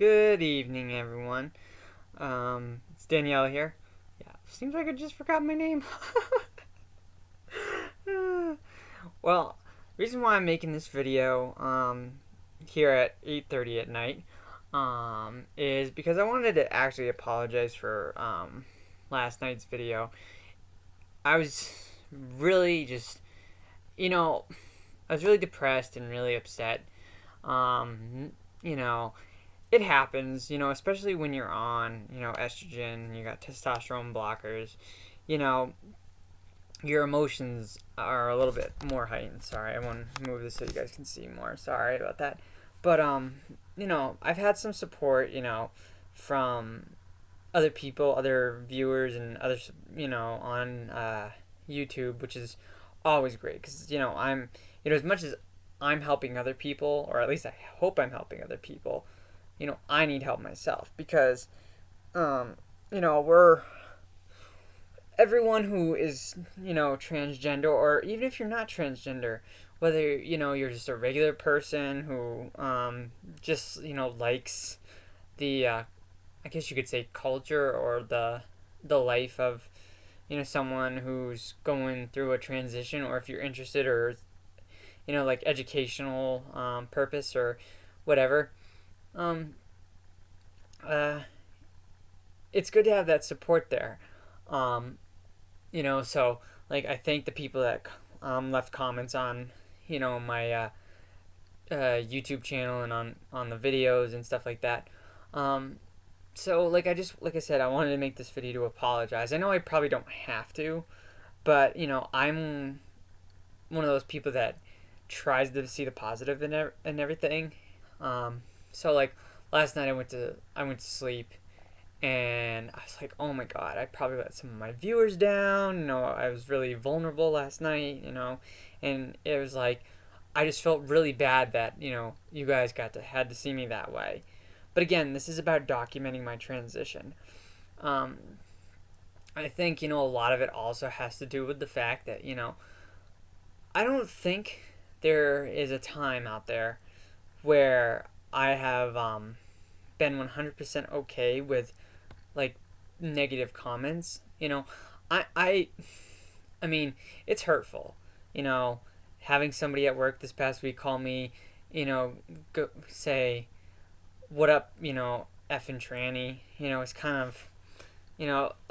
Good evening, everyone. It's Danielle here. Yeah, seems like I just forgot my name. Well, reason why I'm making this video here at 8:30 at night is because I wanted to actually apologize for last night's video. I was really just, you know, I was really depressed and really upset. Um, you know, it happens, especially when you're on, estrogen, you got testosterone blockers, you know, your emotions are a little bit more heightened. Sorry, I want to move this so you guys can see more. Sorry about that. But, I've had some support, from other people, other viewers, and others, on YouTube, which is always great because, as much as I'm helping other people, or at least I hope I'm helping other people, I need help myself because, we're everyone who is, transgender, or even if you're not transgender, whether, you're just a regular person who, just, likes the, I guess you could say culture or the life of, someone who's going through a transition, or if you're interested, or, like educational, purpose or whatever. Um, uh, it's good to have that support there. Um, so like I thank the people that left comments on my YouTube channel and on the videos and stuff like that. Um, so like I said, I wanted to make this video to apologize. I know I probably don't have to, but I'm one of those people that tries to see the positive in everything. So like last night I went to sleep and I was like, oh my god, I probably let some of my viewers down. I was really vulnerable last night. And it was like I just felt really bad that you guys had to see me that way. But again, this is about documenting my transition. Um, I think a lot of it also has to do with the fact that I don't think there is a time out there where I have been 100% okay with like negative comments. I I I mean, it's hurtful. You know, Having somebody at work this past week call me, say what up, effing tranny. It's kind of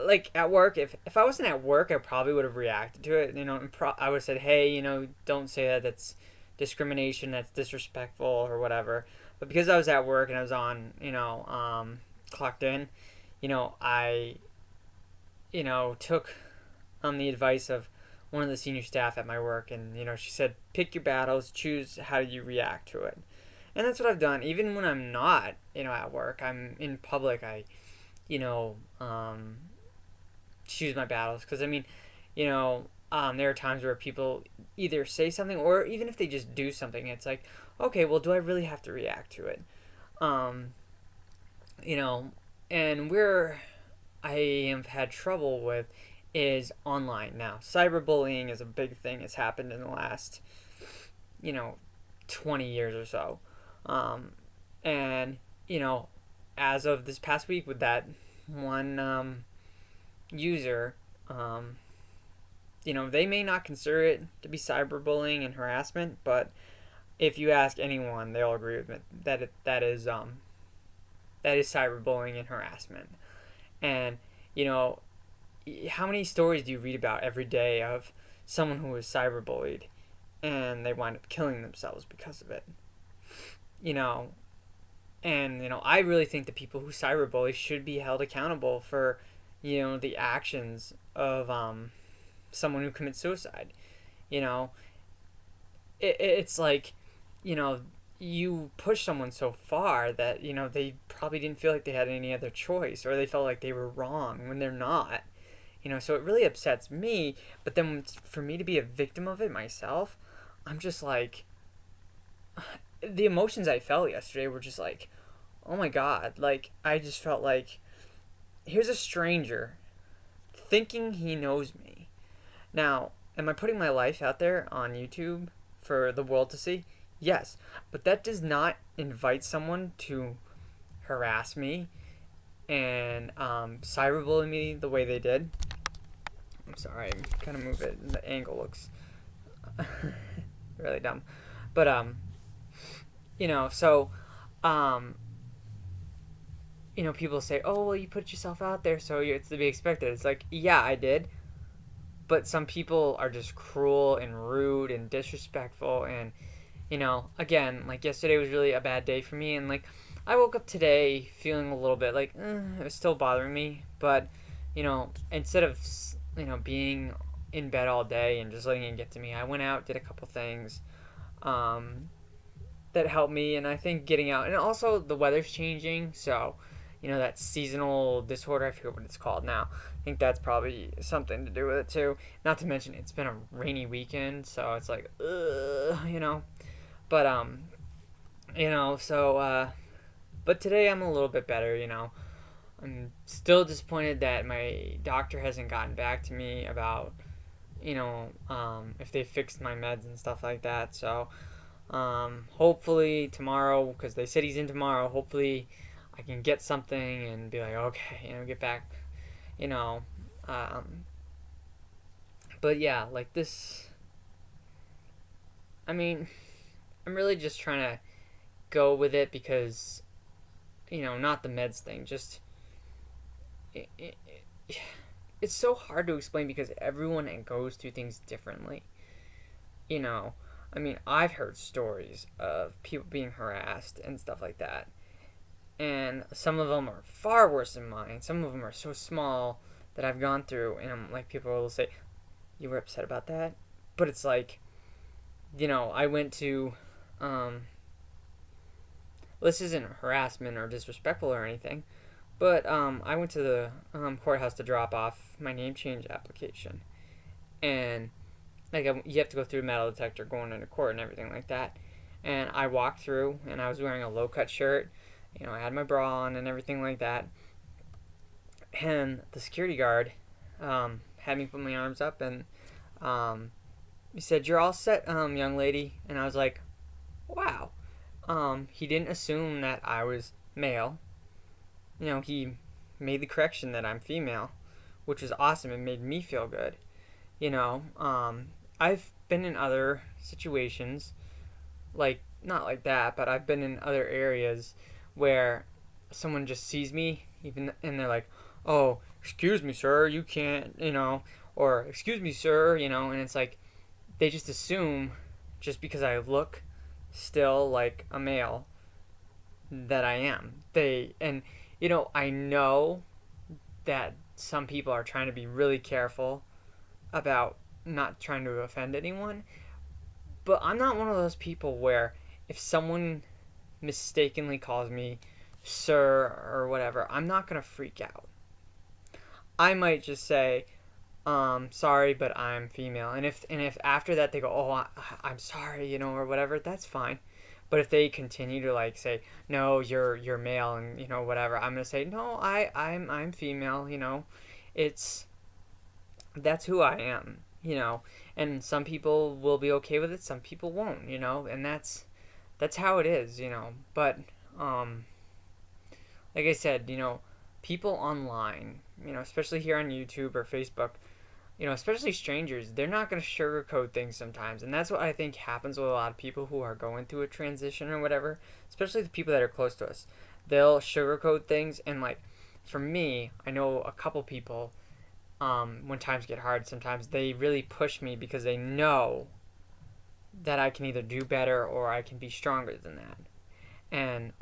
like at work, if I wasn't at work, I probably would have reacted to it. I would have said, hey, don't say that. That's discrimination. That's disrespectful or whatever. But because I was at work and I was on, clocked in, I, took the advice of one of the senior staff at my work, and she said, pick your battles, choose how you react to it. And that's what I've done. Even when I'm not, at work, I'm in public. I you know, choose my battles. Because, there are times where people either say something, or even if they just do something, it's like, okay, well, do I really have to react to it? Um, you know, and where I have had trouble with is online now. Cyberbullying is a big thing. It's happened in the last, you know, 20 years or so. Um, and, as of this past week with that one user, they may not consider it to be cyberbullying and harassment, but if you ask anyone, they'll agree with me that that is cyberbullying and harassment. And how many stories do you read about every day of someone who was cyberbullied and they wind up killing themselves because of it? You know, I really think the people who cyberbully should be held accountable for, the actions of someone who commits suicide. You know, it's like, you know, you push someone so far that, they probably didn't feel like they had any other choice, or they felt like they were wrong when they're not. So it really upsets me, but then for me to be a victim of it myself, I'm just like, the emotions I felt yesterday were just like, oh my god, like I just felt like here's a stranger thinking he knows me. Now, am I putting my life out there on YouTube for the world to see? Yes, but that does not invite someone to harass me and cyberbully me the way they did. I'm sorry, I'm kind of move it. The angle looks really dumb, but so um, people say, "Oh, well, you put yourself out there, so it's to be expected." It's like, yeah, I did, but some people are just cruel and rude and disrespectful, and again, like yesterday was really a bad day for me, and like I woke up today feeling a little bit like it was still bothering me, but instead of being in bed all day and just letting it get to me, I went out, did a couple things um, that helped me, and I think getting out, and also the weather's changing, so that seasonal disorder, I forget what it's called now. I think that's probably something to do with it too. Not to mention it's been a rainy weekend, so it's like, but but today I'm a little bit better. I'm still disappointed that my doctor hasn't gotten back to me about if they fixed my meds and stuff like that. So hopefully tomorrow, because they said he's in tomorrow, hopefully I can get something and be like, okay, get back, you know. But yeah, like this, I mean, I'm really just trying to go with it because, not the meds thing, just, it, it, it's so hard to explain because everyone goes through things differently. You know, I mean, I've heard stories of people being harassed and stuff like that. And some of them are far worse than mine. Some of them are so small that I've gone through. And I'm like, people will say, "You were upset about that?" But it's like, I went to, this isn't harassment or disrespectful or anything, but I went to the courthouse to drop off my name change application. And like you have to go through a metal detector going into court and everything like that. And I walked through, and I was wearing a low cut shirt. I had my bra on and everything like that. And the security guard had me put my arms up, and he said, "You're all set, young lady." And I was like, "Wow." He didn't assume that I was male. He made the correction that I'm female, which was awesome. It made me feel good. I've been in other situations, like, not like that, but I've been in other areas where someone just sees me, and they're like, "Oh, excuse me, sir, you can't," or "Excuse me, sir," and it's like, they just assume, just because I look still like a male, that I am. I know that some people are trying to be really careful about not trying to offend anyone, but I'm not one of those people where if someone mistakenly calls me sir or whatever, I'm not gonna freak out. I might just say, "Sorry, but I'm female," and if after that they go, "Oh, I'm sorry," or whatever, that's fine. But if they continue to like say, "No, you're male," and whatever, I'm gonna say, "No, I'm female." It's that's who I am. And some people will be okay with it, some people won't. And that's how it is. But like I said, people online, especially here on YouTube or Facebook, especially strangers, they're not going to sugarcoat things sometimes. And that's what I think happens with a lot of people who are going through a transition or whatever, especially the people that are close to us. They'll sugarcoat things. And, like, for me, I know a couple people, when times get hard, sometimes they really push me because they know that I can either do better or I can be stronger than that. And,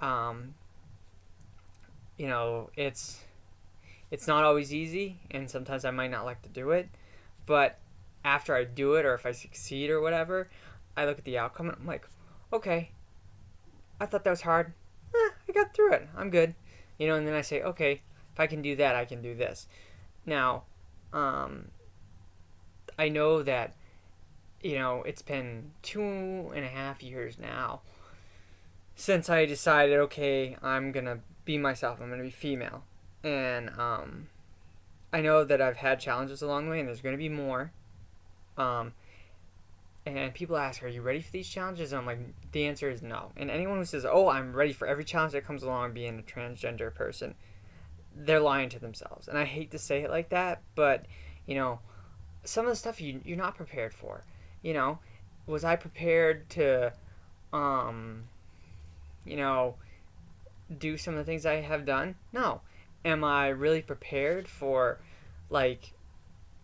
it's not always easy, and sometimes I might not like to do it, but after I do it, or if I succeed or whatever, I look at the outcome and I'm like, okay, I thought that was hard. I got through it. I'm good. And then I say, okay, if I can do that, I can do this. Now, I know that, it's been 2.5 years now since I decided, okay, I'm going to be myself. I'm going to be female. And I know that I've had challenges along the way, and there's going to be more. And people ask, are you ready for these challenges? And I'm like, the answer is no. And anyone who says, oh, I'm ready for every challenge that comes along being a transgender person, they're lying to themselves. And I hate to say it like that, but, you know, some of the stuff you're not prepared for. You know, was I prepared to, um, you know, do some of the things I have done? No. Am I really prepared for, like,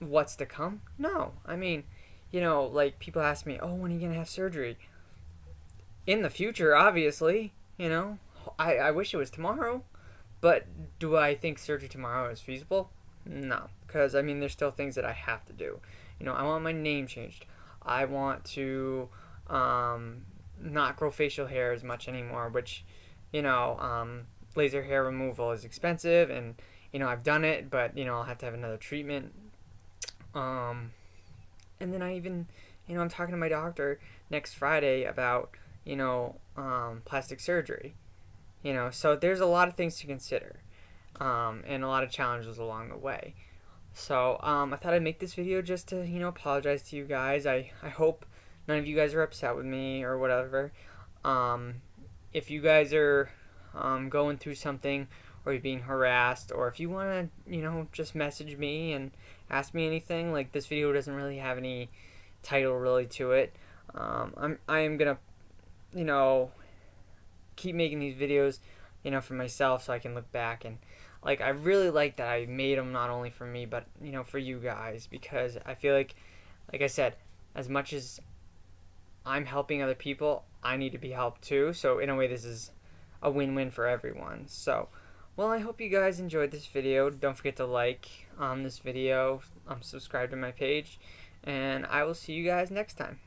what's to come? No. I mean, you know, like, people ask me, oh, when are you going to have surgery? In the future, obviously, you know. I wish it was tomorrow, but do I think surgery tomorrow is feasible? No. Because, I mean, there's still things that I have to do. You know, I want my name changed. I want to not grow facial hair as much anymore, which, you know, laser hair removal is expensive, and, you know, I've done it, but, you know, I'll have to have another treatment. Um, and then I even, you know, I'm talking to my doctor next Friday about, you know, plastic surgery. You know, so there's a lot of things to consider, and a lot of challenges along the way. So I thought I'd make this video just to, you know, apologize to you guys. I hope none of you guys are upset with me or whatever. Um, if you guys are going through something, or you're being harassed, or if you want to, you know, just message me and ask me anything, like, this video doesn't really have any title really to it. I am gonna, you know, keep making these videos, you know, for myself, so I can look back and, like, I really like that I made them not only for me, but, you know, for you guys, because I feel like I said, as much as I'm helping other people, I need to be helped too. So in a way, this is a win-win for everyone. So, well, I hope you guys enjoyed this video. Don't forget to like this video, subscribe to my page, and I will see you guys next time.